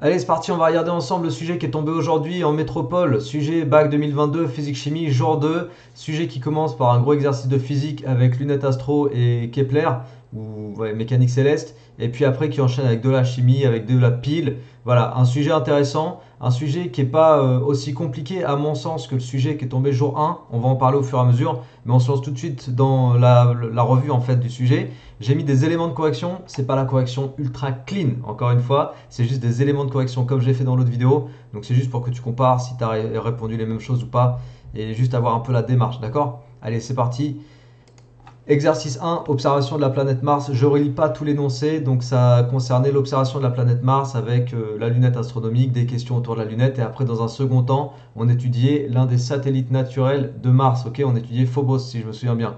Allez, c'est parti, on va regarder ensemble le sujet qui est tombé aujourd'hui en métropole. Sujet bac 2022, physique-chimie, jour 2. Sujet qui commence par un gros exercice de physique avec lunettes astro et Kepler, ou ouais, mécanique céleste. Et puis après qui enchaîne avec de la chimie, avec de la pile. Voilà, un sujet intéressant, un sujet qui n'est pas aussi compliqué à mon sens que le sujet qui est tombé jour 1. On va en parler au fur et à mesure, mais on se lance tout de suite dans la revue en fait du sujet. J'ai mis des éléments de correction, c'est pas la correction ultra clean, encore une fois, c'est juste des éléments de correction comme j'ai fait dans l'autre vidéo. Donc c'est juste pour que tu compares si tu as répondu les mêmes choses ou pas, et juste avoir un peu la démarche, d'accord? Allez, c'est parti. Exercice 1, observation de la planète Mars. Je ne relis pas tout l'énoncé, donc ça concernait l'observation de la planète Mars avec la lunette astronomique, des questions autour de la lunette, et après dans un second temps, on étudiait l'un des satellites naturels de Mars, ok? On étudiait Phobos si je me souviens bien.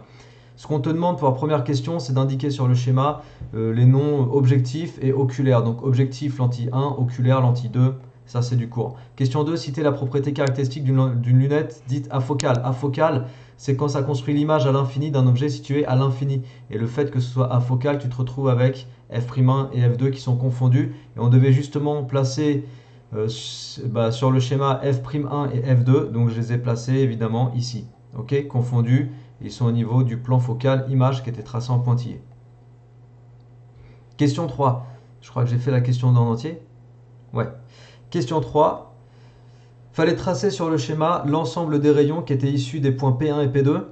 Ce qu'on te demande pour la première question, c'est d'indiquer sur le schéma les noms objectifs et oculaires. Donc objectif, lentille 1, oculaire, lentille 2, ça c'est du cours. Question 2, citer la propriété caractéristique d'une lunette dite afocale. Afocale, c'est quand ça construit l'image à l'infini d'un objet situé à l'infini. Et le fait que ce soit afocal, tu te retrouves avec F'1 et F2 qui sont confondus. Et on devait justement placer sur le schéma F'1 et F2, donc je les ai placés évidemment ici. Ok, confondus. Ils sont au niveau du plan focal image qui était tracé en pointillé. Question 3. Je crois que j'ai fait la question en entier. Ouais. Question 3. Fallait tracer sur le schéma l'ensemble des rayons qui étaient issus des points P1 et P2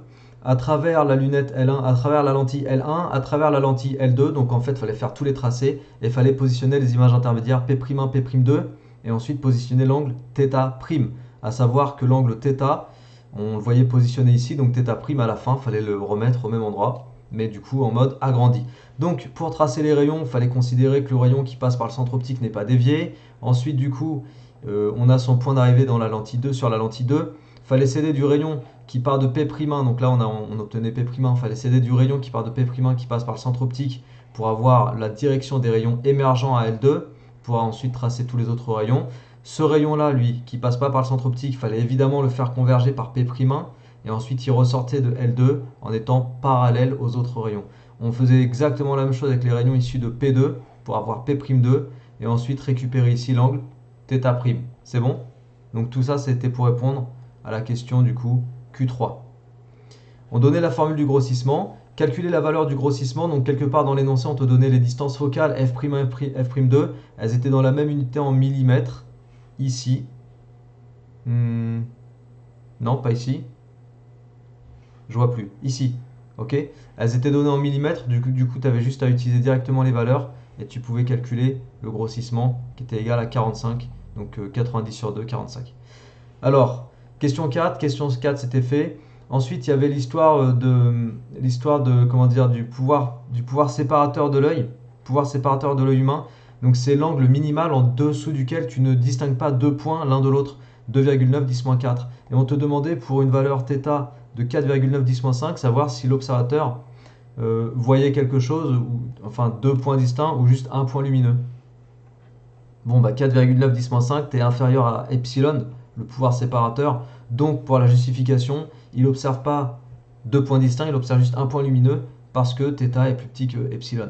à travers la lunette L1, à travers la lentille L1, à travers la lentille L2. Donc en fait, il fallait faire tous les tracés et il fallait positionner les images intermédiaires P'1, P'2 et ensuite positionner l'angle θ'. À savoir que l'angle θ, on le voyait positionné ici, donc θ' à la fin, il fallait le remettre au même endroit, mais du coup en mode agrandi. Donc pour tracer les rayons, il fallait considérer que le rayon qui passe par le centre optique n'est pas dévié. Ensuite du coup, on a son point d'arrivée dans la lentille 2 sur la lentille 2. Il fallait s'aider du rayon qui part de P'1, donc là on obtenait P', il fallait s'aider du rayon qui part de P'1 qui passe par le centre optique pour avoir la direction des rayons émergents à L2, pour ensuite tracer tous les autres rayons. Ce rayon-là, lui, qui passe pas par le centre optique, il fallait évidemment le faire converger par P'1 et ensuite il ressortait de L2 en étant parallèle aux autres rayons. On faisait exactement la même chose avec les rayons issus de P2 pour avoir P'2 et ensuite récupérer ici l'angle θ'. C'est bon? Donc tout ça, c'était pour répondre à la question du coup Q3. On donnait la formule du grossissement, calculer la valeur du grossissement, donc quelque part dans l'énoncé, on te donnait les distances focales F'1 et F'2, elles étaient dans la même unité en millimètres, ici. Non, pas ici. Je vois plus. Ici. Ok? Elles étaient données en millimètres, du coup tu avais juste à utiliser directement les valeurs et tu pouvais calculer le grossissement qui était égal à 45, donc 90 sur 2, 45. Alors, question 4, c'était fait. Ensuite, il y avait l'histoire de comment dire du pouvoir séparateur de l'œil, pouvoir séparateur de l'œil humain. Donc c'est l'angle minimal en dessous duquel tu ne distingues pas deux points l'un de l'autre, 2,9 10-4. Et on te demandait pour une valeur θ de 4,9 10-5, savoir si l'observateur voyait quelque chose, enfin deux points distincts ou juste un point lumineux. Bon, bah 4,9 10-5, tu es inférieur à epsilon, le pouvoir séparateur. Donc, pour la justification, il n'observe pas deux points distincts, il observe juste un point lumineux parce que θ est plus petit que epsilon.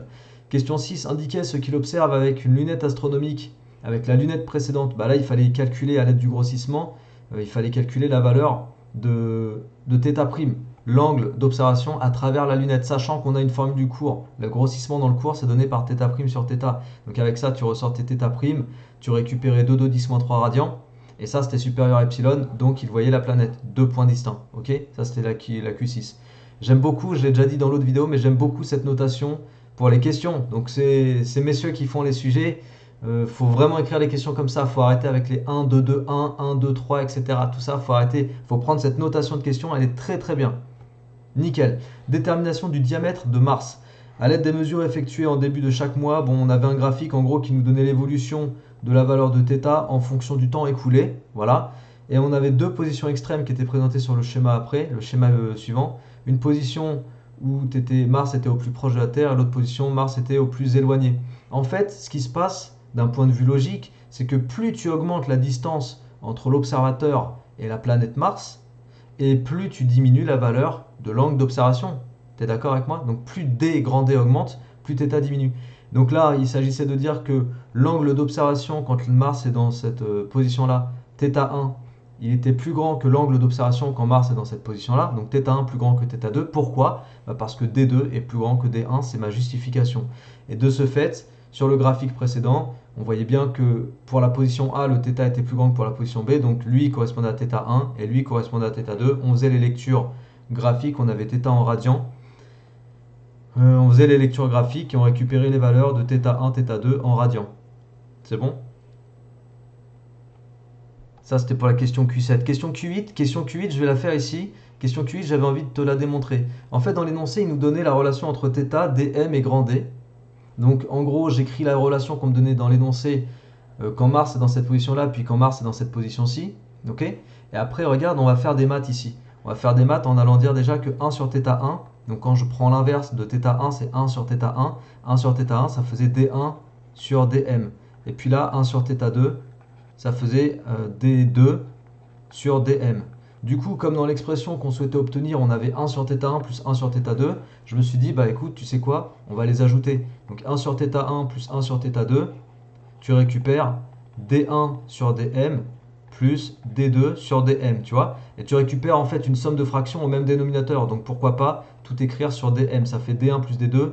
Question 6, indiquer ce qu'il observe avec une lunette astronomique, avec la lunette précédente. Bah là, il fallait calculer à l'aide du grossissement, il fallait calculer la valeur de θ', l'angle d'observation à travers la lunette, sachant qu'on a une formule du cours. Le grossissement dans le cours, c'est donné par θ' sur θ. Donc avec ça, tu ressortais θ', tu récupérais 2,2 10-3 radians, et ça c'était supérieur à epsilon, donc il voyait la planète, deux points distincts. Ok, ça c'était la Q6. J'aime beaucoup, je l'ai déjà dit dans l'autre vidéo, mais j'aime beaucoup cette notation pour les questions. Donc c'est ces messieurs qui font les sujets. Faut vraiment écrire les questions comme ça, faut arrêter avec les 1, 2, 2, 1, 1, 2, 3, etc. Tout ça, faut arrêter, faut prendre cette notation de questions, elle est très très bien. Nickel. Détermination du diamètre de Mars. À l'aide des mesures effectuées en début de chaque mois, bon, on avait un graphique en gros qui nous donnait l'évolution de la valeur de θ en fonction du temps écoulé. Voilà. Et on avait deux positions extrêmes qui étaient présentées sur le schéma après, le schéma suivant. Une position où Mars était au plus proche de la Terre et l'autre position, Mars était au plus éloigné. En fait, ce qui se passe d'un point de vue logique, c'est que plus tu augmentes la distance entre l'observateur et la planète Mars, et plus tu diminues la valeur de l'angle d'observation. Tu es d'accord avec moi? Donc plus D grand D augmente, plus θ diminue. Donc là, il s'agissait de dire que l'angle d'observation quand Mars est dans cette position-là, θ1, il était plus grand que l'angle d'observation quand Mars est dans cette position-là. Donc θ1 plus grand que θ2. Pourquoi? Parce que D2 est plus grand que D1, c'est ma justification. Et de ce fait, sur le graphique précédent, on voyait bien que pour la position A, le θ était plus grand que pour la position B. Donc lui correspondait à θ1 et lui correspondait à θ2. On faisait les lectures graphiques, on avait θ en radian. On faisait les lectures graphiques et on récupérait les valeurs de θ1, θ2 en radian. C'est bon? Ça, c'était pour la question Q7. Question Q8, je vais la faire ici. Question Q8, j'avais envie de te la démontrer. En fait, dans l'énoncé, il nous donnait la relation entre θ, dm et grand D. Donc, en gros, j'écris la relation qu'on me donnait dans l'énoncé quand Mars est dans cette position-là, puis quand Mars est dans cette position-ci. Ok? Et après, regarde, on va faire des maths ici. On va faire des maths en allant dire déjà que 1 sur θ1. Donc, quand je prends l'inverse de θ1, c'est 1 sur θ1. 1 sur θ1, ça faisait d1 sur dm. Et puis là, 1 sur θ2, ça faisait d2 sur dm. Du coup, comme dans l'expression qu'on souhaitait obtenir, on avait 1 sur θ1 plus 1 sur θ2, je me suis dit, bah écoute, tu sais quoi, on va les ajouter. Donc 1 sur θ1 plus 1 sur θ2, tu récupères d1 sur dm plus d2 sur dm, tu vois. Et tu récupères en fait une somme de fractions au même dénominateur. Donc pourquoi pas tout écrire sur dm, ça fait d1 plus d2,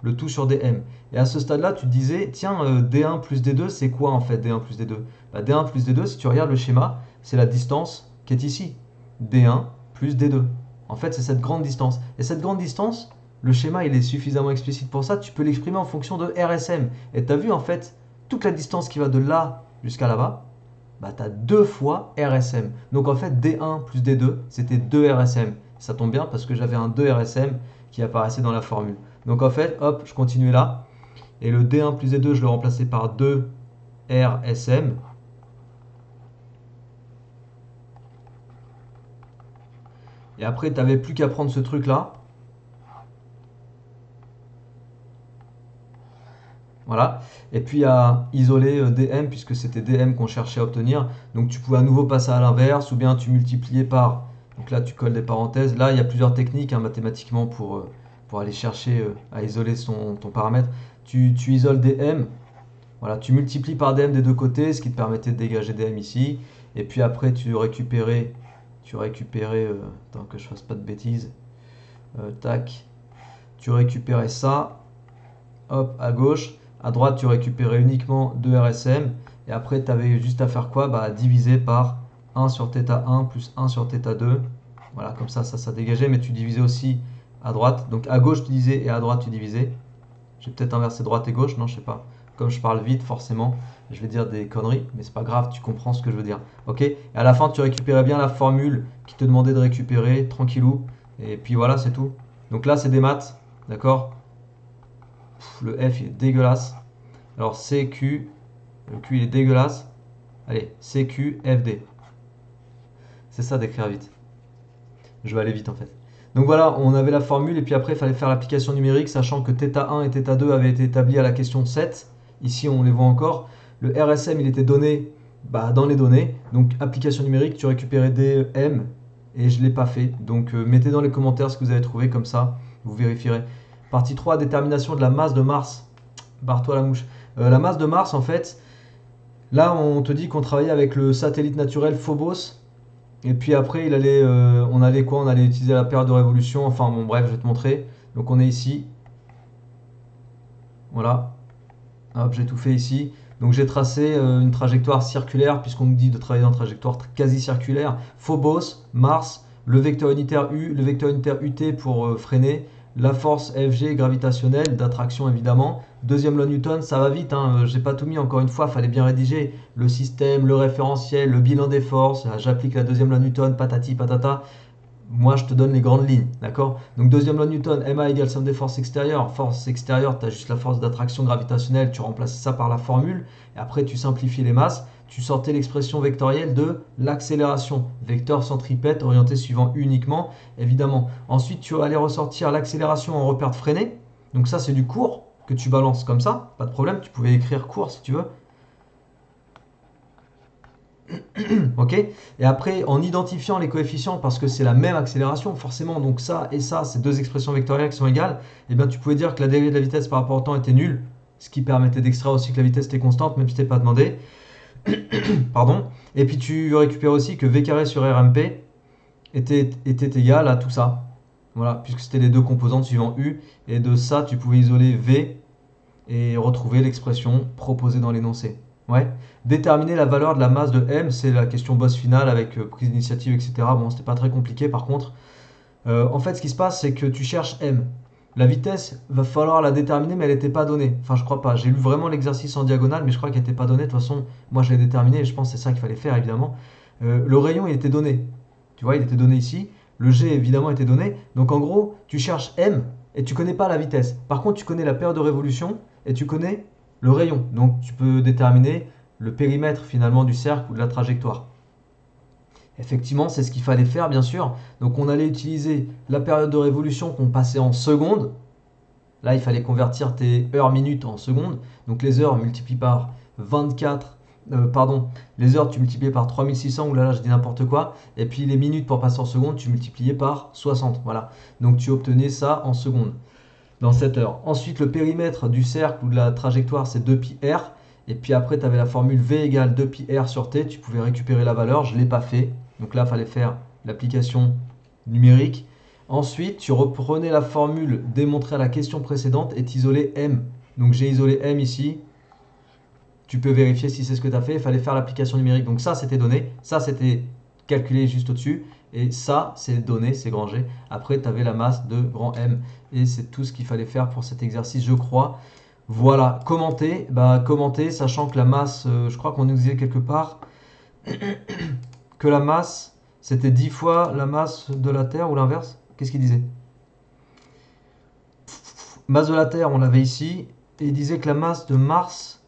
le tout sur dm. Et à ce stade-là, tu te disais, tiens, d1 plus d2, c'est quoi en fait d1 plus d2? Bah, d1 plus d2, si tu regardes le schéma, c'est la distance qui est ici. d1 plus d2. En fait, c'est cette grande distance. Et cette grande distance, le schéma, il est suffisamment explicite pour ça. Tu peux l'exprimer en fonction de RSM. Et tu as vu, en fait, toute la distance qui va de là jusqu'à là-bas, bah, tu as 2 fois RSM. Donc, en fait, d1 plus d2, c'était 2 RSM. Ça tombe bien parce que j'avais un 2 RSM qui apparaissait dans la formule. Donc, en fait, hop, je continuais là. Et le d1 plus d2, je le remplaçais par 2 RSM. Et après, tu n'avais plus qu'à prendre ce truc-là. Voilà. Et puis à isoler dm, puisque c'était dm qu'on cherchait à obtenir. Donc tu pouvais à nouveau passer à l'inverse, ou bien tu multipliais par. Donc là, tu colles des parenthèses. Là, il y a plusieurs techniques mathématiquement pour aller chercher à isoler ton paramètre. Tu isoles dm. Voilà, tu multiplies par dm des deux côtés, ce qui te permettait de dégager dm ici. Et puis après, tu récupérais. Attends que je fasse pas de bêtises. Tac. Tu récupérais ça. Hop, à gauche. À droite, tu récupérais uniquement 2 RSM. Et après, tu avais juste à faire quoi? Bah, diviser par 1 sur θ1 plus 1 sur θ2. Voilà, comme ça dégageait. Mais tu divisais aussi à droite. Donc à gauche, tu divisais et à droite, tu divisais. J'ai peut-être inversé droite et gauche. Non, je sais pas. Comme je parle vite, forcément, je vais dire des conneries. Mais c'est pas grave, tu comprends ce que je veux dire. Ok? Et à la fin, tu récupérais bien la formule qui te demandait de récupérer. Tranquillou. Et puis voilà, c'est tout. Donc là, c'est des maths. D'accord? Le F il est dégueulasse. Alors CQ, le Q il est dégueulasse. Allez, CQ, FD. C'est ça d'écrire vite. Je vais aller vite en fait. Donc voilà, on avait la formule et puis après il fallait faire l'application numérique, sachant que θ1 et θ2 avaient été établis à la question 7. Ici on les voit encore. Le RSM il était donné dans les données. Donc application numérique, tu récupérais DM et je ne l'ai pas fait. Donc mettez dans les commentaires ce que vous avez trouvé, comme ça vous vérifierez. Partie 3, détermination de la masse de Mars. Barre-toi la mouche. La masse de Mars, en fait, là, on te dit qu'on travaillait avec le satellite naturel Phobos. Et puis après, on allait quoi? On allait utiliser la période de révolution. Enfin, bon, bref, je vais te montrer. Donc, on est ici. Voilà. Hop, j'ai tout fait ici. Donc, j'ai tracé une trajectoire circulaire, puisqu'on nous dit de travailler dans une trajectoire quasi circulaire. Phobos, Mars, le vecteur unitaire U, le vecteur unitaire UT pour freiner. La force FG gravitationnelle, d'attraction évidemment. Deuxième loi Newton, ça va vite, hein. J'ai pas tout mis encore une fois, fallait bien rédiger. Le système, le référentiel, le bilan des forces, j'applique la deuxième loi Newton, patati patata. Moi je te donne les grandes lignes, d'accord? Donc deuxième loi Newton, MA égale somme des forces extérieures. Force extérieure, tu as juste la force d'attraction gravitationnelle, tu remplaces ça par la formule. Et après tu simplifies les masses, tu sortais l'expression vectorielle de l'accélération. Vecteur centripète orienté suivant uniquement, évidemment. Ensuite, tu vas aller ressortir l'accélération en repère de freinée. Donc ça, c'est du cours que tu balances comme ça. Pas de problème, tu pouvais écrire cours si tu veux. Ok? Et après, en identifiant les coefficients, parce que c'est la même accélération, forcément, donc ça et ça, c'est deux expressions vectorielles qui sont égales, et bien tu pouvais dire que la dérivée de la vitesse par rapport au temps était nulle. ce qui permettait d'extraire aussi que la vitesse était constante, même si t'es pas demandé. Pardon. Et puis tu récupères aussi que V carré sur RMP était égal à tout ça. Voilà, puisque c'était les deux composantes suivant U. Et de ça, tu pouvais isoler V et retrouver l'expression proposée dans l'énoncé. Ouais. Déterminer la valeur de la masse de M, c'est la question boss finale avec prise d'initiative, etc. Bon, c'était pas très compliqué par contre. En fait, ce qui se passe, c'est que tu cherches M. La vitesse, va falloir la déterminer, mais elle n'était pas donnée. Enfin, je crois pas. J'ai lu vraiment l'exercice en diagonale, mais je crois qu'elle n'était pas donnée. De toute façon, moi, je l'ai déterminé et je pense que c'est ça qu'il fallait faire, évidemment. Le rayon, il était donné. Tu vois, il était donné ici. Le G, évidemment, était donné. Donc, en gros, tu cherches M et tu connais pas la vitesse. Par contre, tu connais la période de révolution et tu connais le rayon. Donc, tu peux déterminer le périmètre, finalement, du cercle ou de la trajectoire. Effectivement, c'est ce qu'il fallait faire, bien sûr. Donc, on allait utiliser la période de révolution qu'on passait en secondes. Là, il fallait convertir tes heures minutes en secondes. Donc, les heures multipliées par 24. Les heures, tu multipliais par 3600. Ouh là là, je dis n'importe quoi. Et puis, les minutes pour passer en secondes, tu multipliais par 60. Voilà. Donc, tu obtenais ça en secondes dans cette heure. Ensuite, le périmètre du cercle ou de la trajectoire, c'est 2πr. Et puis après, tu avais la formule V égale 2πr sur t. Tu pouvais récupérer la valeur. Je ne l'ai pas fait. Donc là, il fallait faire l'application numérique. Ensuite, tu reprenais la formule démontrée à la question précédente et tu isolais M. Donc j'ai isolé M ici. Tu peux vérifier si c'est ce que tu as fait. Il fallait faire l'application numérique. Donc ça, c'était donné. Ça, c'était calculé juste au-dessus. Et ça, c'est donné, c'est grand G. Après, tu avais la masse de grand M. Et c'est tout ce qu'il fallait faire pour cet exercice, je crois. Voilà, commenter. Commenter, sachant que la masse, je crois qu'on nous disait quelque part que la masse, c'était 10 fois la masse de la Terre ou l'inverse. Qu'est-ce qu'il disait? Masse de la Terre, on l'avait ici. Et il disait que la masse de Mars...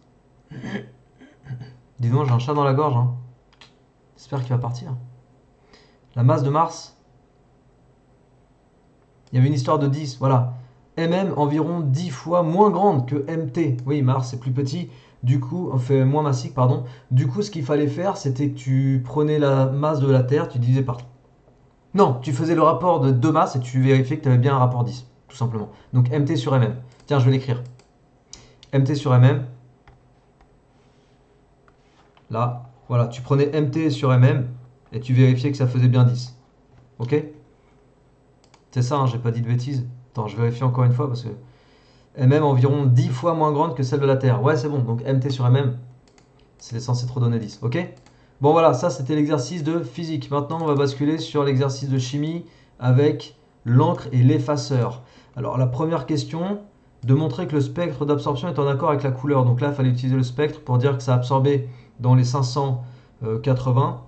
Dis donc, j'ai un chat dans la gorge. Hein. J'espère qu'il va partir. La masse de Mars... Il y avait une histoire de 10, voilà. MM environ 10 fois moins grande que MT. Oui, Mars c'est plus petit. Du coup, on fait moins massique, pardon. Du coup, ce qu'il fallait faire, c'était que tu prenais la masse de la Terre, tu divisais par... Non, tu faisais le rapport de deux masses et tu vérifiais que tu avais bien un rapport 10, tout simplement. Donc MT sur MM. Tiens, je vais l'écrire. MT sur MM. Là, voilà, tu prenais MT sur MM et tu vérifiais que ça faisait bien 10. Ok? C'est ça, hein, j'ai pas dit de bêtises. Attends, je vérifie encore une fois parce que MM environ 10 fois moins grande que celle de la Terre. Ouais, c'est bon. Donc MT sur MM, c'est censé te redonner 10. Ok? Bon, voilà, ça c'était l'exercice de physique. Maintenant, on va basculer sur l'exercice de chimie avec l'encre et l'effaceur. Alors, la première question, de montrer que le spectre d'absorption est en accord avec la couleur. Donc là, il fallait utiliser le spectre pour dire que ça absorbait dans les 580,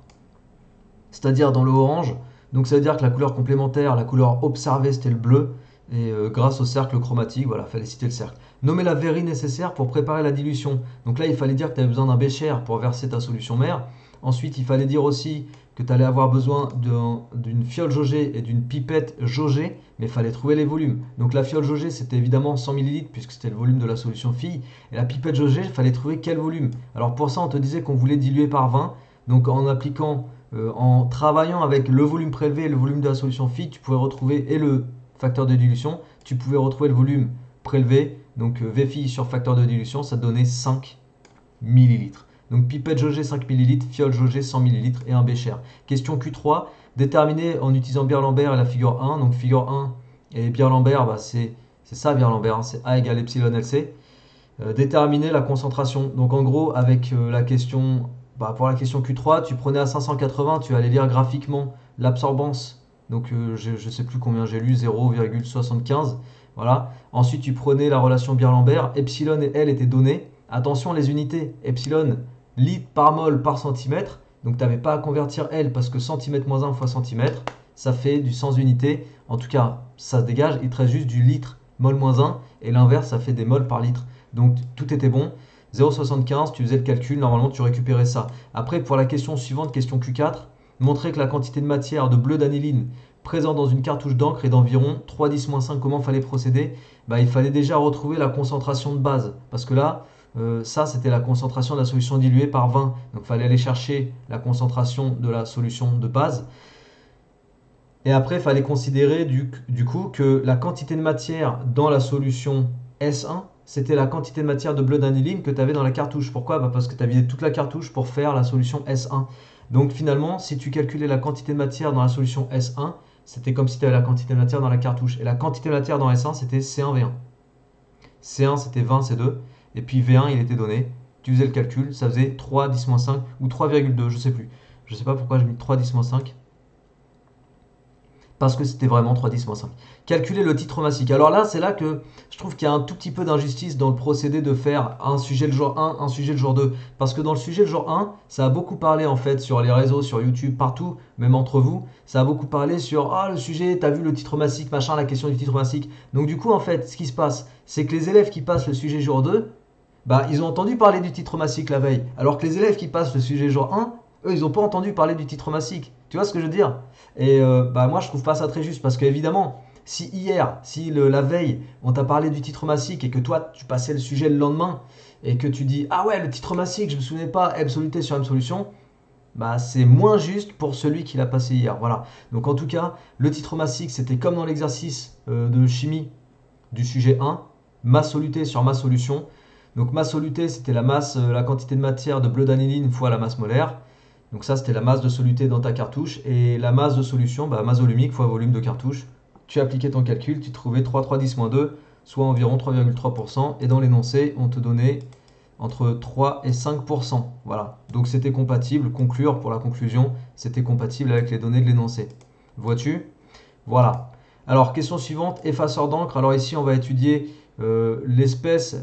c'est-à-dire dans le orange. Donc ça veut dire que la couleur complémentaire, la couleur observée, c'était le bleu. Et grâce au cercle chromatique, voilà, il fallait citer le cercle. Nommer la verrie nécessaire pour préparer la dilution. Donc là, il fallait dire que tu avais besoin d'un bécher pour verser ta solution mère. Ensuite, il fallait dire aussi que tu allais avoir besoin d'une fiole jaugée et d'une pipette jaugée, mais il fallait trouver les volumes. Donc la fiole jaugée, c'était évidemment 100 ml, puisque c'était le volume de la solution fille. Et la pipette jaugée, il fallait trouver quel volume. Alors pour ça, on te disait qu'on voulait diluer par 20. Donc en appliquant, en travaillant avec le volume prélevé et le volume de la solution fille, tu pouvais retrouver, et le facteur de dilution, tu pouvais retrouver le volume prélevé. Donc V fille sur facteur de dilution, ça te donnait 5 millilitres. Donc pipette jaugée 5 ml, fiole jaugée 100 ml et un bécher. Question Q3, déterminer en utilisant Beer-Lambert et la figure 1. Donc figure 1 et Beer-Lambert, c'est ça Beer-Lambert, hein, c'est A égale epsilon LC. Déterminer la concentration. Donc en gros, avec la question, pour la question Q3, tu prenais à 580, tu allais lire graphiquement l'absorbance. Donc je ne sais plus combien j'ai lu, 0,75. Voilà. Ensuite, tu prenais la relation Beer-Lambert. Epsilon et L étaient donnés. Attention, les unités. Epsilon, litre par mol par centimètre. Donc, tu n'avais pas à convertir L parce que centimètre moins 1 fois centimètre, ça fait du sans unité. En tout cas, ça se dégage. Il te reste juste du litre mol moins 1. Et l'inverse, ça fait des mols par litre. Donc, tout était bon. 0,75, tu faisais le calcul. Normalement, tu récupérais ça. Après, pour la question suivante, question Q4, montrer que la quantité de matière de bleu d'aniline présent dans une cartouche d'encre est d'environ 3,10-5. Comment fallait procéder? Il fallait déjà retrouver la concentration de base. Parce que là, ça, c'était la concentration de la solution diluée par 20. Donc, il fallait aller chercher la concentration de la solution de base. Et après, il fallait considérer du coup que la quantité de matière dans la solution S1 c'était la quantité de matière de bleu d'aniline que tu avais dans la cartouche. Pourquoi? Bah parce que tu as vidé toute la cartouche pour faire la solution S1. Donc finalement, si tu calculais la quantité de matière dans la solution S1, c'était comme si tu avais la quantité de matière dans la cartouche. Et la quantité de matière dans S1, c'était C1V1. C1, c'était 20 C2. Et puis V1, il était donné. Tu faisais le calcul, ça faisait 3 10-5 ou 3,2, je sais plus. Je sais pas pourquoi j'ai mis 3 10-5. Parce que c'était vraiment 3,10-5. Calculer le titre massique. Alors là, c'est là que je trouve qu'il y a un tout petit peu d'injustice dans le procédé de faire un sujet le jour 1, un sujet le jour 2. Parce que dans le sujet le jour 1, ça a beaucoup parlé en fait sur les réseaux, sur YouTube, partout, même entre vous. Ça a beaucoup parlé sur ah le sujet, t'as vu le titre massique, machin, la question du titre massique. Donc du coup, en fait, ce qui se passe, c'est que les élèves qui passent le sujet jour 2, bah, ils ont entendu parler du titre massique la veille. Alors que les élèves qui passent le sujet jour 1, eux, ils n'ont pas entendu parler du titre massique. Tu vois ce que je veux dire? Et bah, moi, je trouve pas ça très juste parce qu'évidemment, si hier, si la veille, on t'a parlé du titre massique et que toi, tu passais le sujet le lendemain et que tu dis ah ouais, le titre massique, je me souvenais pas, M soluté sur M solution, bah, c'est moins juste pour celui qui l'a passé hier. Voilà. Donc en tout cas, le titre massique, c'était comme dans l'exercice de chimie du sujet 1, masse solutée sur masse solution. Donc masse solutée, c'était la masse, la quantité de matière de bleu d'aniline fois la masse molaire. Donc ça, c'était la masse de soluté dans ta cartouche. Et la masse de solution, bah, masse volumique fois volume de cartouche. Tu appliquais ton calcul, tu trouvais 3, 3, 10 moins 2, soit environ 3,3%. Et dans l'énoncé, on te donnait entre 3 et 5%. Voilà. Donc c'était compatible. Conclure pour la conclusion, c'était compatible avec les données de l'énoncé. Vois-tu? Voilà. Alors, question suivante, effaceur d'encre. Alors ici, on va étudier l'espèce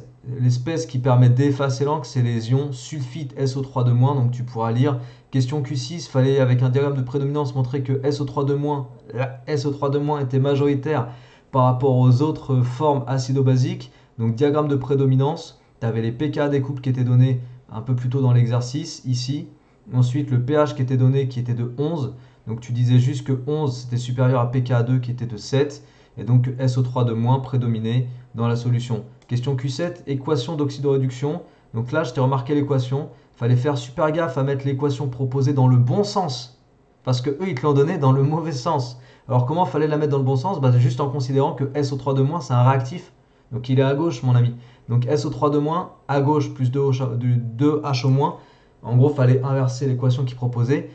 qui permet d'effacer l'encre, c'est les ions sulfite SO3-. Donc tu pourras lire question Q6, fallait avec un diagramme de prédominance montrer que SO3-, la SO3- était majoritaire par rapport aux autres formes acido-basiques. Donc diagramme de prédominance, tu avais les pK des couples qui étaient donnés un peu plus tôt dans l'exercice, ici. Ensuite, le pH qui était donné qui était de 11. Donc tu disais juste que 11 c'était supérieur à pKa2 qui était de 7 et donc SO3- prédominait dans la solution. Question Q7, équation d'oxydoréduction. Donc là je t'ai remarqué l'équation, il fallait faire super gaffe à mettre l'équation proposée dans le bon sens parce que eux ils te l'ont donné dans le mauvais sens. Alors comment fallait la mettre dans le bon sens? Bah, juste en considérant que SO3- c'est un réactif, donc il est à gauche mon ami. Donc SO3- à gauche plus 2H au moins. En gros, il fallait inverser l'équation qui proposait.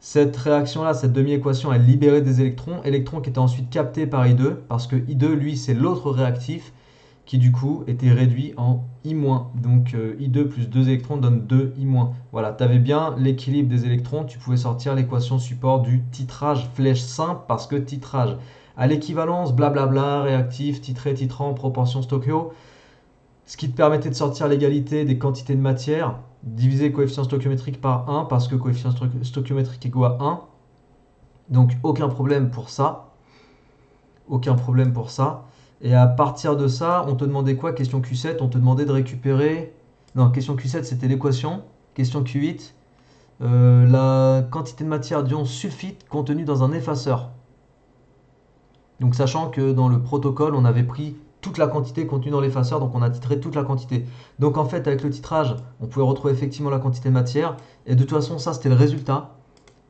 Cette réaction-là, cette demi-équation, elle libérait des électrons, électrons qui étaient ensuite captés par I2, parce que I2, lui, c'est l'autre réactif qui, du coup, était réduit en I-. Donc I2 plus 2 électrons donne 2 I-. Voilà, tu avais bien l'équilibre des électrons, tu pouvais sortir l'équation support du titrage flèche simple, parce que titrage. À l'équivalence, blablabla, réactif, titré, titrant, proportion stoichio, ce qui te permettait de sortir l'égalité des quantités de matière, diviser le coefficient stoichiométrique par 1 parce que coefficient stoichiométrique égale à 1. Donc aucun problème pour ça. Aucun problème pour ça. Et à partir de ça, on te demandait quoi? Question Q7, on te demandait de récupérer... Non, question Q7, c'était l'équation. Question Q8, la quantité de matière d'ion sulfite contenue dans un effaceur. Donc sachant que dans le protocole, on avait pris toute la quantité contenue dans l'effaceur, donc on a titré toute la quantité. Donc en fait, avec le titrage, on pouvait retrouver effectivement la quantité de matière. Et de toute façon, ça c'était le résultat.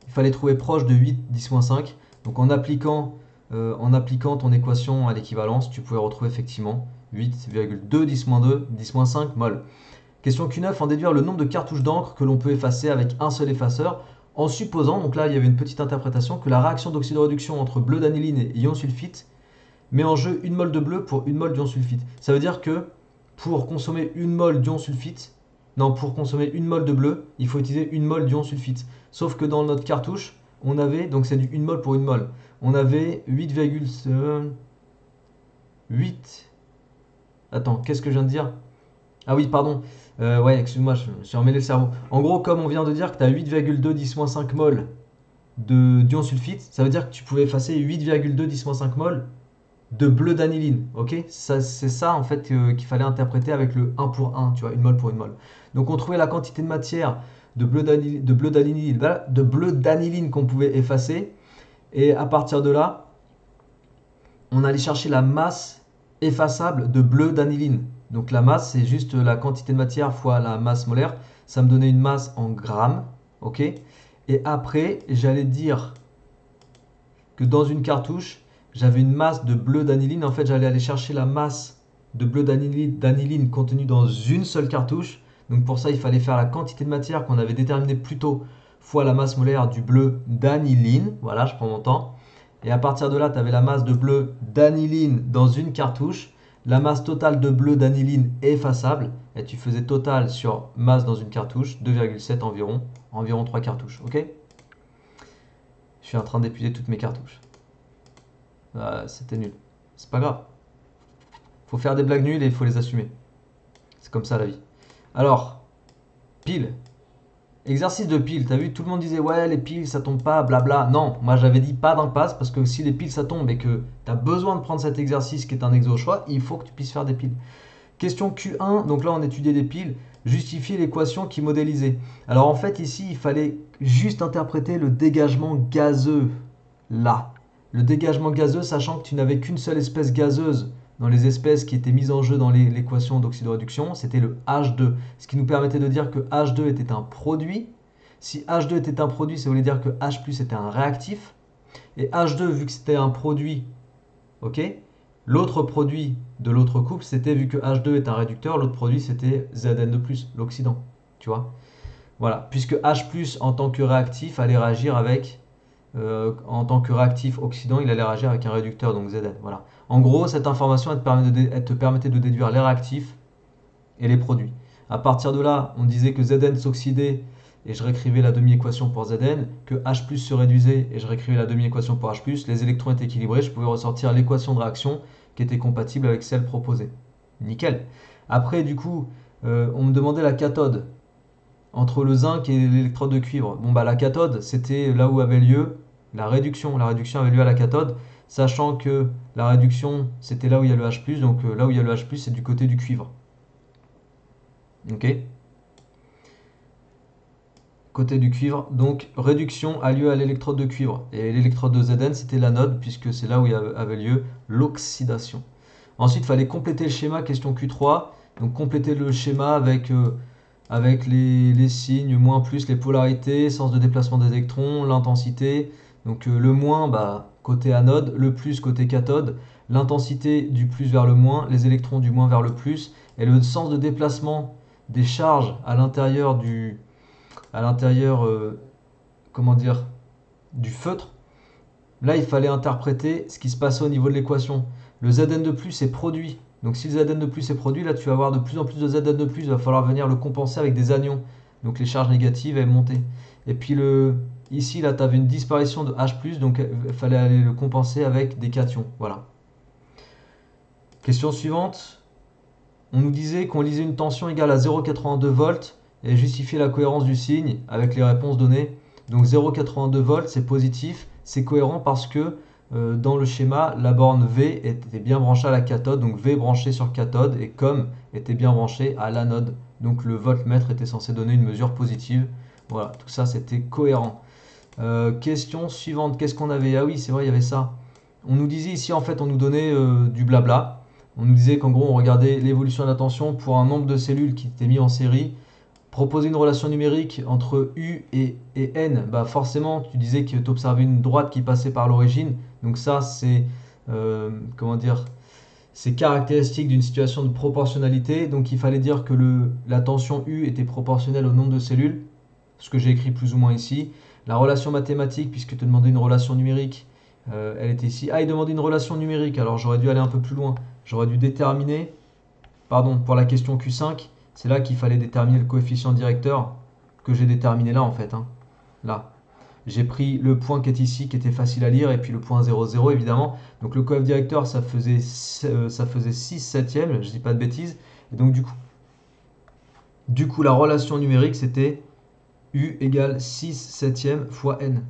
Il fallait trouver proche de 8, 10-5. Donc en appliquant ton équation à l'équivalence, tu pouvais retrouver effectivement 8,2 10-2, 10-5 mol. Question Q9, en déduire le nombre de cartouches d'encre que l'on peut effacer avec un seul effaceur, en supposant, donc là il y avait une petite interprétation, que la réaction d'oxydoréduction entre bleu d'aniline et ion sulfite met en jeu 1 mol de bleu pour 1 mol d'ion sulfite. Ça veut dire que pour consommer 1 mol d'ion sulfite, non, pour consommer 1 mol de bleu, il faut utiliser 1 mol d'ion sulfite. Sauf que dans notre cartouche, on avait, donc c'est du 1 mol pour 1 mol, on avait 8. Attends, qu'est-ce que je viens de dire? Ah oui, pardon. Ouais, excuse-moi, je me suis emmêlé le cerveau. En gros, comme on vient de dire que tu as 8,2 10-5 mol d'ion sulfite, ça veut dire que tu pouvais effacer 8,2 10-5 mol de bleu d'aniline, ok? C'est ça en fait qu'il fallait interpréter avec le 1 pour 1, tu vois, 1 mol pour 1 mol. Donc on trouvait la quantité de matière de bleu d'aniline qu'on pouvait effacer, et à partir de là, on allait chercher la masse effaçable de bleu d'aniline. Donc la masse, c'est juste la quantité de matière fois la masse molaire. Ça me donnait une masse en grammes, ok? Et après, j'allais dire que dans une cartouche, j'avais une masse de bleu d'aniline. En fait, j'allais aller chercher la masse de bleu d'aniline contenu dans une seule cartouche. Donc pour ça, il fallait faire la quantité de matière qu'on avait déterminée plus tôt fois la masse molaire du bleu d'aniline. Voilà, je prends mon temps. Et à partir de là, tu avais la masse de bleu d'aniline dans une cartouche, la masse totale de bleu d'aniline effaçable, et tu faisais total sur masse dans une cartouche, 2,7 environ 3 cartouches. Ok? Je suis en train d'épuiser toutes mes cartouches. C'était nul. C'est pas grave. Faut faire des blagues nulles et il faut les assumer. C'est comme ça la vie. Alors, pile. Exercice de pile, t'as vu, tout le monde disait ouais les piles ça tombe pas, blabla. Non, moi j'avais dit pas d'impasse parce que si les piles ça tombe et que t'as besoin de prendre cet exercice qui est un exo au choix, il faut que tu puisses faire des piles. Question Q1, donc là on étudiait des piles, justifier l'équation qui modélisait. Alors en fait ici il fallait juste interpréter le dégagement gazeux, là. Le dégagement gazeux sachant que tu n'avais qu'une seule espèce gazeuse dans les espèces qui étaient mises en jeu dans l'équation d'oxydoréduction, c'était le H2. Ce qui nous permettait de dire que H2 était un produit. Si H2 était un produit, ça voulait dire que H+ était un réactif. Et H2, vu que c'était un produit, ok, l'autre produit de l'autre couple, c'était, vu que H2 est un réducteur, l'autre produit c'était Zn2+, l'oxydant. Tu vois? Voilà. Puisque H+, en tant que réactif, allait réagir avec en tant que réactif oxydant, il allait réagir avec un réducteur, donc Zn. Voilà. En gros, cette information elle te permettait de déduire les réactifs et les produits. À partir de là, on disait que Zn s'oxydait et je réécrivais la demi-équation pour Zn, que H+ se réduisait et je réécrivais la demi-équation pour H+, les électrons étaient équilibrés, je pouvais ressortir l'équation de réaction qui était compatible avec celle proposée. Nickel. Après, du coup, on me demandait la cathode entre le zinc et l'électrode de cuivre. Bon, bah la cathode, c'était là où avait lieu la réduction. La réduction avait lieu à la cathode, sachant que la réduction, c'était là où il y a le H+, donc là où il y a le H+, c'est du côté du cuivre. Ok? Côté du cuivre, donc réduction a lieu à l'électrode de cuivre. Et l'électrode de Zn, c'était l'anode, puisque c'est là où il avait lieu l'oxydation. Ensuite, il fallait compléter le schéma, question Q3. Donc compléter le schéma avec les signes, moins, plus, les polarités, sens de déplacement des électrons, l'intensité. Donc le moins, bah, côté anode, le plus côté cathode, l'intensité du plus vers le moins, les électrons du moins vers le plus, et le sens de déplacement des charges à l'intérieur, comment dire, du feutre. Là, il fallait interpréter ce qui se passait au niveau de l'équation. Le Zn de plus est produit. Donc si le Zn de plus est produit, là tu vas avoir de plus en plus de Zn de plus, il va falloir venir le compenser avec des anions. Donc les charges négatives elles montaient. Et puis ici, là tu avais une disparition de H+, donc il fallait aller le compenser avec des cations. Voilà. Question suivante. On nous disait qu'on lisait une tension égale à 0,82 volts et justifier la cohérence du signe avec les réponses données. Donc 0,82 volts, c'est positif, c'est cohérent parce que dans le schéma, la borne V était bien branchée à la cathode, donc V branché sur cathode, et COM était bien branché à l'anode. Donc le voltmètre était censé donner une mesure positive. Voilà, tout ça c'était cohérent. Question suivante, qu'est-ce qu'on avait? Ah oui, c'est vrai, il y avait ça. On nous disait ici, en fait, on nous donnait du blabla. On nous disait qu'en gros, on regardait l'évolution de la tension pour un nombre de cellules qui était mis en série. Proposer une relation numérique entre U et N, bah forcément, tu disais que tu observais une droite qui passait par l'origine. Donc ça, c'est comment dire, c'est caractéristique d'une situation de proportionnalité. Donc il fallait dire que la tension U était proportionnelle au nombre de cellules, ce que j'ai écrit plus ou moins ici. La relation mathématique, puisque tu demandais une relation numérique, elle était ici. Ah, il demandait une relation numérique, alors j'aurais dû aller un peu plus loin. J'aurais dû déterminer, pardon, pour la question Q5, c'est là qu'il fallait déterminer le coefficient directeur que j'ai déterminé là en fait. Hein. Là. J'ai pris le point qui est ici, qui était facile à lire, et puis le point 0,0 évidemment. Donc le coefficient directeur, ça faisait 6 septièmes, je dis pas de bêtises. Et donc du coup la relation numérique, c'était U égale 6 septièmes fois N.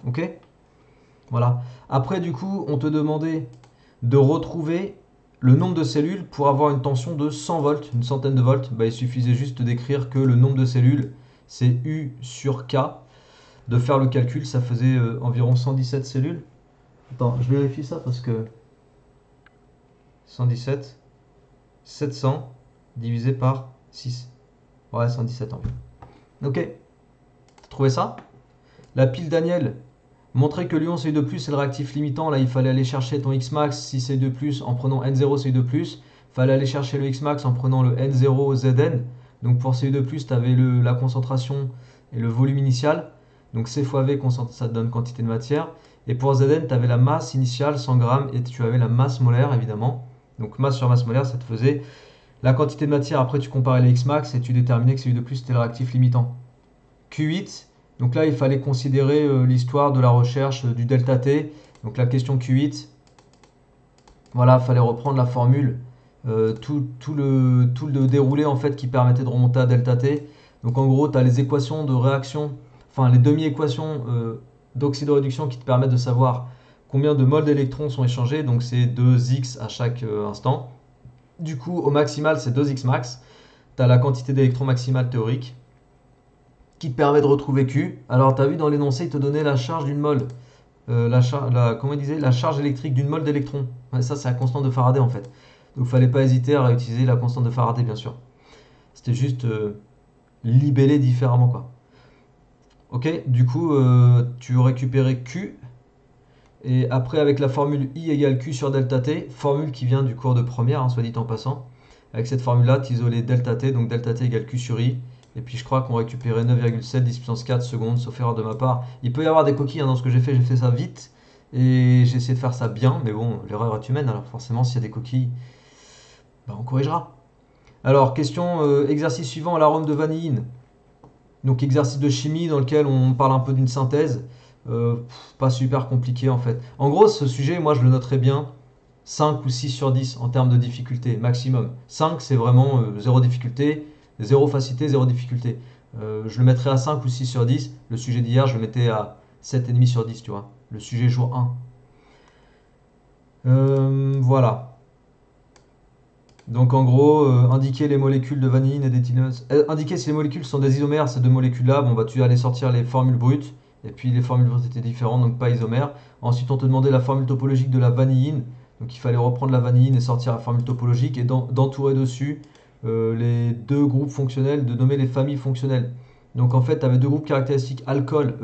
Ok? Voilà. Après, du coup, on te demandait de retrouver le nombre de cellules pour avoir une tension de 100 volts, une centaine de volts. Bah, il suffisait juste d'écrire que le nombre de cellules, c'est U sur K. De faire le calcul, ça faisait environ 117 cellules. Attends, je vérifie ça parce que 117, 700 divisé par 6. Ouais, 117 environ. Ok. T'as trouvé ça? La pile Daniel. Montrer que l'ion CU2+, c'est le réactif limitant. Là, il fallait aller chercher ton Xmax si CU2+, en prenant N0 CU2+. Il fallait aller chercher le Xmax en prenant le N0 ZN. Donc pour CU2+, tu avais la concentration et le volume initial. Donc C fois V, ça te donne quantité de matière. Et pour Zn, tu avais la masse initiale, 100 grammes, et tu avais la masse molaire, évidemment. Donc masse sur masse molaire, ça te faisait la quantité de matière. Après, tu comparais les Xmax et tu déterminais que CU2+, c'était le réactif limitant. Q8, donc là, il fallait considérer l'histoire de la recherche du delta T. Donc la question Q8, voilà, il fallait reprendre la formule, tout le déroulé en fait qui permettait de remonter à delta T. Donc en gros, tu as les équations de réaction, enfin les demi-équations d'oxydoréduction qui te permettent de savoir combien de moles d'électrons sont échangés. Donc c'est 2x à chaque instant. Du coup, au maximal, c'est 2x max. Tu as la quantité d'électrons maximale théorique qui te permet de retrouver Q. Alors, tu as vu dans l'énoncé, il te donnait la charge d'une mole. Comment il disait? La charge électrique d'une mole d'électrons. Ouais, ça, c'est la constante de Faraday en fait. Donc, il ne fallait pas hésiter à réutiliser la constante de Faraday, bien sûr. C'était juste libellé différemment, quoi. Ok, du coup, tu récupérais Q. Et après, avec la formule I égale Q sur delta T, formule qui vient du cours de première, hein, soit dit en passant. Avec cette formule-là, tu isolais delta T, donc delta T égale Q sur I. Et puis je crois qu'on récupérait 9,7 10 puissance 4 secondes, sauf erreur de ma part. Il peut y avoir des coquilles hein, dans ce que j'ai fait ça vite. Et j'ai essayé de faire ça bien, mais bon, l'erreur est humaine, alors forcément, s'il y a des coquilles, bah, on corrigera. Alors, question, exercice suivant, l'arôme de vanilline. Donc, exercice de chimie dans lequel on parle un peu d'une synthèse. Pas super compliqué en fait. En gros, ce sujet, moi, je le noterais bien 5 ou 6 sur 10 en termes de difficulté maximum. 5, c'est vraiment 0 difficulté, 0 facilité, 0 difficulté. Je le mettrais à 5 ou 6 sur 10. Le sujet d'hier, je le mettais à 7,5 sur 10, tu vois. Le sujet jour 1. Voilà. Donc en gros, indiquer les molécules de vanilline et d'éthyleuse. Indiquer si les molécules sont des isomères, ces deux molécules-là. Bon, bah tu allais sortir les formules brutes. Et puis les formules brutes étaient différentes, donc pas isomères. Ensuite, on te demandait la formule topologique de la vanilline. Donc il fallait reprendre la vanilline et sortir la formule topologique et d'entourer dessus les deux groupes fonctionnels, de nommer les familles fonctionnelles. Donc en fait, tu avais deux groupes caractéristiques, alcool,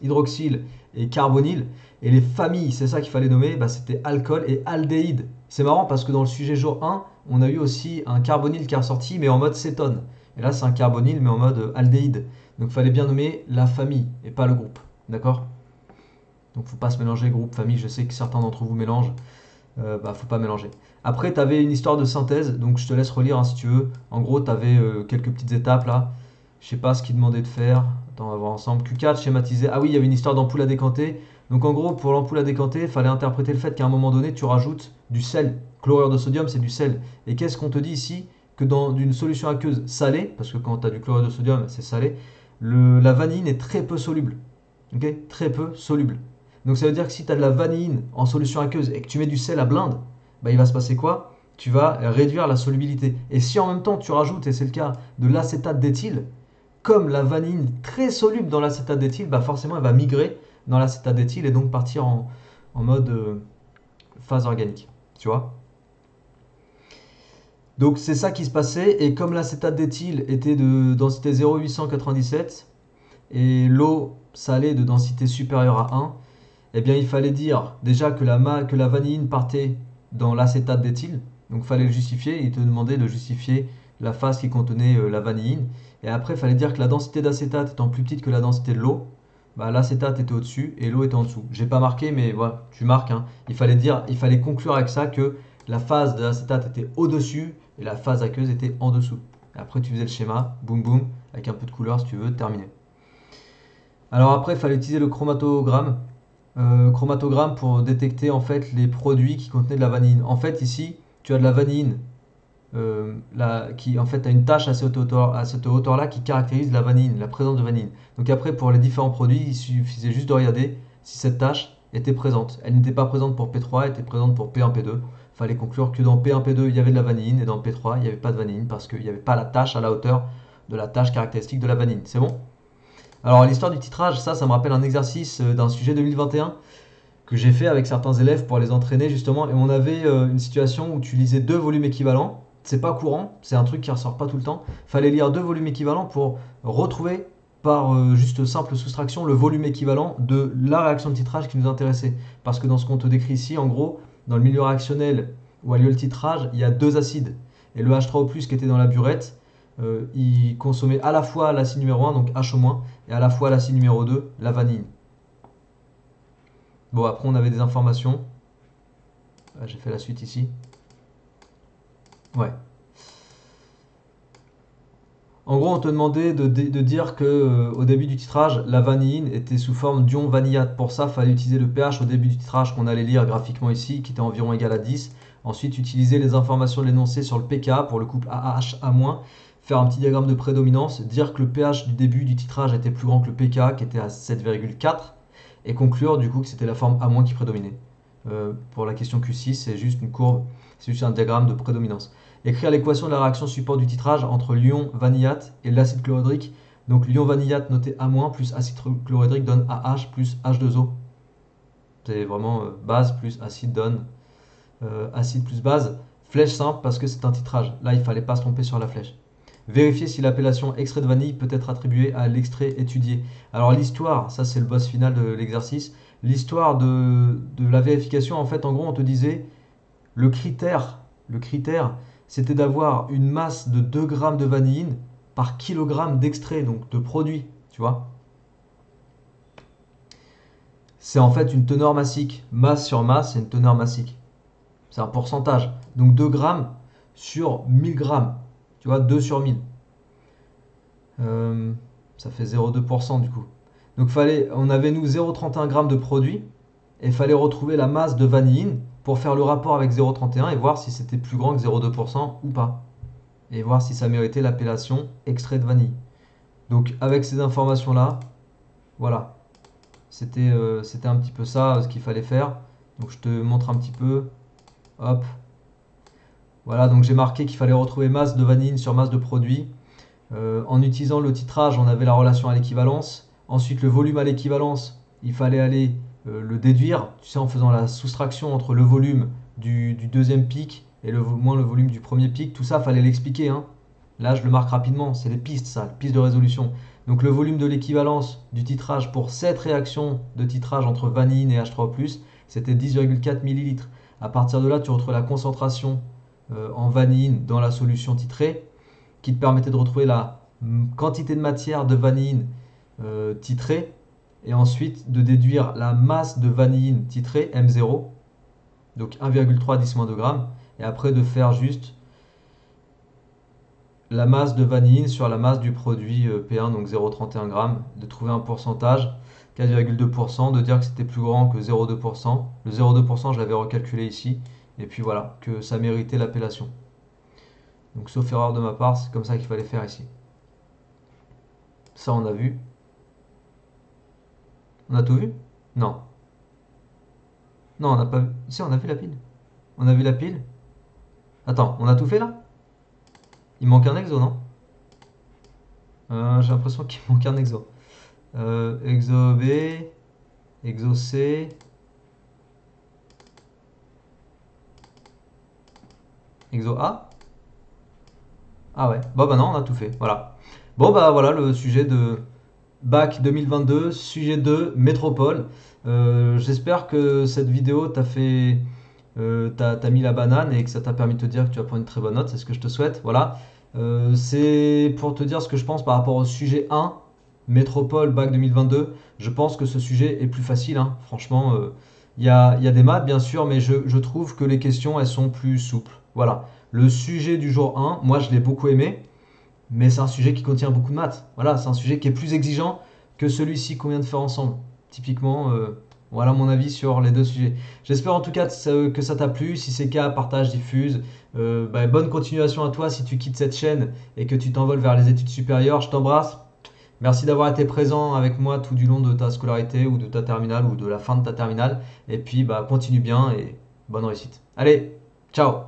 hydroxyle et carbonyle. Et les familles, c'est ça qu'il fallait nommer, bah, c'était alcool et aldéhyde. C'est marrant parce que dans le sujet jour 1, on a eu aussi un carbonyle qui est ressorti, mais en mode cétone. Et là, c'est un carbonyle, mais en mode aldéhyde. Donc il fallait bien nommer la famille et pas le groupe. D'accord? Donc faut pas se mélanger groupe, famille. Je sais que certains d'entre vous mélangent. Bah faut pas mélanger. Après, tu avais une histoire de synthèse, donc je te laisse relire hein, si tu veux. En gros, tu avais quelques petites étapes là. Je sais pas ce qu'il demandait de faire. Attends, on va voir ensemble. Q4, schématiser. Ah oui, il y avait une histoire d'ampoule à décanter. Donc en gros, pour l'ampoule à décanter, il fallait interpréter le fait qu'à un moment donné, tu rajoutes du sel. Chlorure de sodium, c'est du sel. Et qu'est-ce qu'on te dit ici? Que dans une solution aqueuse salée, parce que quand tu as du chlorure de sodium, c'est salé, la vanilline est très peu soluble. Okay, très peu soluble. Donc ça veut dire que si tu as de la vanilline en solution aqueuse et que tu mets du sel à blinde, bah, il va se passer quoi? Tu vas réduire la solubilité. Et si en même temps tu rajoutes, et c'est le cas, de l'acétate d'éthyle, comme la vanilline est très soluble dans l'acétate d'éthyle, bah forcément elle va migrer dans l'acétate d'éthyle et donc partir en mode phase organique. Tu vois? Donc c'est ça qui se passait. Et comme l'acétate d'éthyle était de densité 0,897 et l'eau salée de densité supérieure à 1, eh bien il fallait dire déjà que la vanilline partait dans l'acétate d'éthyle. Donc il fallait le justifier. Il te demandait de justifier la phase qui contenait la vanilline. Et après, il fallait dire que la densité d'acétate étant plus petite que la densité de l'eau, bah, l'acétate était au-dessus et l'eau était en dessous. J'ai pas marqué, mais voilà, tu marques. Hein. Il fallait conclure avec ça que la phase de l'acétate était au-dessus et la phase aqueuse était en dessous. Et après, tu faisais le schéma, boum boum, avec un peu de couleur si tu veux, terminé. Alors après, il fallait utiliser le chromatogramme. Chromatogramme pour détecter en fait les produits qui contenaient de la vanilline. En fait, ici, tu as de la vanilline qui en fait a une tache à cette hauteur-là qui caractérise la vanilline, la présence de vanilline. Donc après, pour les différents produits, il suffisait juste de regarder si cette tache était présente. Elle n'était pas présente pour P3, elle était présente pour P1, P2. Il fallait conclure que dans P1, P2, il y avait de la vanilline et dans P3, il n'y avait pas de vanilline parce qu'il n'y avait pas la tache à la hauteur de la tache caractéristique de la vanilline. C'est bon? Alors l'histoire du titrage, ça me rappelle un exercice d'un sujet 2021 que j'ai fait avec certains élèves pour les entraîner justement. Et on avait une situation où tu lisais deux volumes équivalents. C'est pas courant, c'est un truc qui ressort pas tout le temps. Fallait lire deux volumes équivalents pour retrouver par juste simple soustraction le volume équivalent de la réaction de titrage qui nous intéressait. Parce que dans ce qu'on te décrit ici, en gros, dans le milieu réactionnel où a lieu le titrage, il y a deux acides. Et le H3O+, qui était dans la burette, il consommait à la fois l'acide numéro 1, donc H-, et à la fois l'acide numéro 2, la vanille. Bon, après on avait des informations. J'ai fait la suite ici. Ouais. En gros, on te demandait de dire que au début du titrage, la vanilline était sous forme d'ion vanillate. Pour ça, il fallait utiliser le pH au début du titrage qu'on allait lire graphiquement ici, qui était environ égal à 10. Ensuite, utiliser les informations de l'énoncé sur le pKa pour le couple AH, A-, faire un petit diagramme de prédominance, dire que le pH du début du titrage était plus grand que le pKa, qui était à 7,4, et conclure du coup que c'était la forme A- qui prédominait. Pour la question Q6, c'est juste une courbe, c'est juste un diagramme de prédominance. Écrire l'équation de la réaction support du titrage entre l'ion vanillate et l'acide chlorhydrique. Donc l'ion vanillate noté A- plus acide chlorhydrique donne AH plus H2O. C'est vraiment base plus acide donne acide plus base. Flèche simple parce que c'est un titrage. Là, il ne fallait pas se tromper sur la flèche. Vérifier si l'appellation extrait de vanille peut être attribuée à l'extrait étudié. Alors l'histoire, ça c'est le boss final de l'exercice. L'histoire de la vérification, en fait, en gros, on te disait le critère, c'était d'avoir une masse de 2 grammes de vanilline par kilogramme d'extrait, donc de produit, tu vois. C'est en fait une teneur massique. Masse sur masse, c'est une teneur massique. C'est un pourcentage. Donc 2 grammes sur 1000 grammes. Tu vois, 2 sur 1000. Ça fait 0,2% du coup. Donc on avait nous 0,31 grammes de produit et il fallait retrouver la masse de vanilline pour faire le rapport avec 0,31 et voir si c'était plus grand que 0,2% ou pas. Et voir si ça méritait l'appellation extrait de vanille. Donc avec ces informations-là, voilà. C'était un petit peu ça ce qu'il fallait faire. Donc je te montre un petit peu. Hop. Voilà, donc j'ai marqué qu'il fallait retrouver masse de vanilline sur masse de produit. En utilisant le titrage, on avait la relation à l'équivalence. Ensuite, le volume à l'équivalence, il fallait aller le déduire, tu sais, en faisant la soustraction entre le volume du deuxième pic et moins le volume du premier pic. Tout ça, il fallait l'expliquer, hein. Là, je le marque rapidement, c'est les pistes, ça, les pistes de résolution. Donc le volume de l'équivalence du titrage pour cette réaction de titrage entre vanilline et H3O+, c'était 10,4 ml. À partir de là, tu retrouves la concentration en vanilline dans la solution titrée, qui te permettait de retrouver la quantité de matière de vanilline titrée, et ensuite de déduire la masse de vanilline titrée, M0, donc 1,3 10-2 grammes, et après de faire juste la masse de vanilline sur la masse du produit P1, donc 0,31 grammes, de trouver un pourcentage, 4,2%, de dire que c'était plus grand que 0,2%. Le 0,2%, je l'avais recalculé ici, et puis voilà, que ça méritait l'appellation. Donc sauf erreur de ma part, c'est comme ça qu'il fallait faire ici. Ça, on a vu. On a tout vu? Non. Non, on n'a pas vu. Si, on a vu la pile. On a vu la pile. Attends, on a tout fait là? Il manque un exo, non? J'ai l'impression qu'il manque un exo. Exo B, exo C, exo A. Ah ouais, bon bah non, on a tout fait, voilà. Bon bah voilà le sujet de Bac 2022, sujet 2, métropole. J'espère que cette vidéo t'a fait, t'as mis la banane et que ça t'a permis de te dire que tu vas prendre une très bonne note, c'est ce que je te souhaite, voilà. C'est pour te dire ce que je pense par rapport au sujet 1, métropole, bac 2022. Je pense que ce sujet est plus facile, hein. Franchement, il y a des maths bien sûr, mais je trouve que les questions elles sont plus souples. Voilà. Le sujet du jour 1, moi je l'ai beaucoup aimé, mais c'est un sujet qui contient beaucoup de maths. Voilà, c'est un sujet qui est plus exigeant que celui-ci qu'on vient de faire ensemble. Typiquement, voilà mon avis sur les deux sujets. J'espère en tout cas que ça t'a plu. Si c'est le cas, partage, diffuse. Bah, bonne continuation à toi si tu quittes cette chaîne et que tu t'envoles vers les études supérieures. Je t'embrasse. Merci d'avoir été présent avec moi tout du long de ta scolarité ou de ta terminale ou de la fin de ta terminale. Et puis, bah, continue bien et bonne réussite. Allez, ciao!